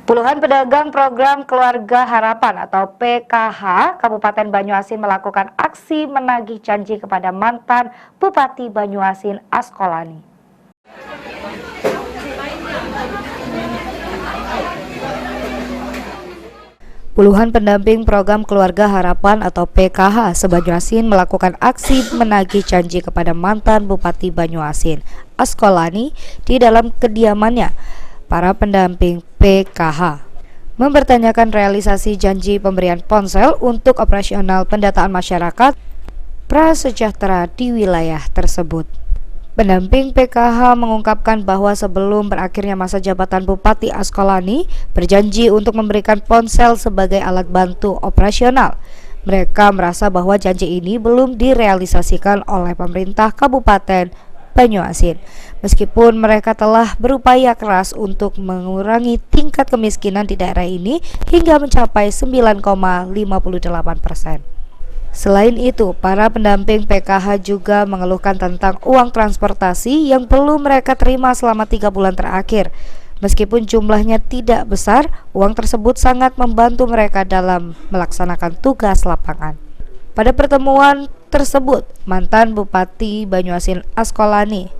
Puluhan pedagang program Keluarga Harapan atau PKH Kabupaten Banyuasin melakukan aksi menagih janji kepada mantan Bupati Banyuasin Askolani. Puluhan pendamping program Keluarga Harapan atau PKH se-Banyuasin melakukan aksi menagih janji kepada mantan Bupati Banyuasin Askolani di dalam kediamannya. Para pendamping PKH mempertanyakan realisasi janji pemberian ponsel untuk operasional pendataan masyarakat prasejahtera di wilayah tersebut. Pendamping PKH mengungkapkan bahwa sebelum berakhirnya masa jabatan Bupati Askolani berjanji untuk memberikan ponsel sebagai alat bantu operasional. Mereka merasa bahwa janji ini belum direalisasikan oleh pemerintah Kabupaten Banyuasin. Meskipun mereka telah berupaya keras untuk mengurangi tingkat kemiskinan di daerah ini hingga mencapai 9,58%. Selain itu, para pendamping PKH juga mengeluhkan tentang uang transportasi yang belum mereka terima selama 3 bulan terakhir. Meskipun jumlahnya tidak besar, uang tersebut sangat membantu mereka dalam melaksanakan tugas lapangan. Pada pertemuan tersebut, mantan Bupati Banyuasin Askolani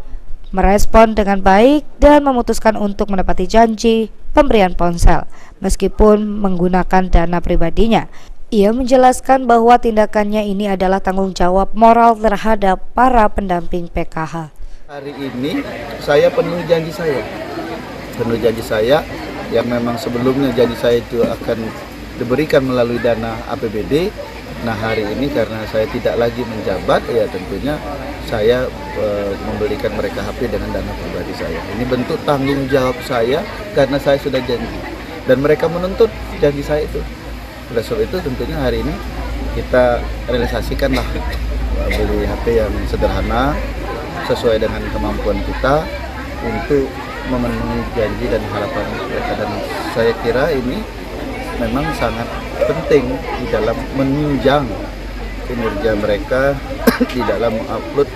merespon dengan baik dan memutuskan untuk menepati janji pemberian ponsel meskipun menggunakan dana pribadinya. Ia menjelaskan bahwa tindakannya ini adalah tanggung jawab moral terhadap para pendamping PKH. Hari ini saya penuhi janji saya yang memang sebelumnya janji saya itu akan diberikan melalui dana APBD. Nah, hari ini karena saya tidak lagi menjabat, ya tentunya saya memberikan mereka HP dengan dana pribadi saya. Ini bentuk tanggung jawab saya karena saya sudah janji dan mereka menuntut janji saya itu. Oleh sebab itu tentunya hari ini kita realisasikanlah beli HP yang sederhana sesuai dengan kemampuan kita untuk memenuhi janji dan harapan mereka, dan saya kira ini memang sangat penting di dalam menunjang kinerja mereka di dalam mengupload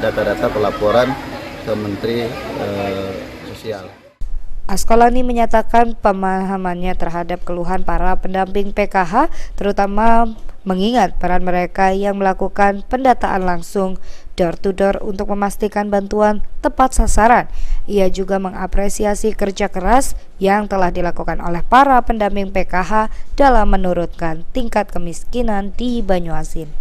data-data pelaporan ke Menteri Sosial. Askolani menyatakan pemahamannya terhadap keluhan para pendamping PKH, terutama mengingat peran mereka yang melakukan pendataan langsung door to door untuk memastikan bantuan tepat sasaran. Ia juga mengapresiasi kerja keras yang telah dilakukan oleh para pendamping PKH dalam menurunkan tingkat kemiskinan di Banyuasin.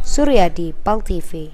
Suryadi, PAL TV.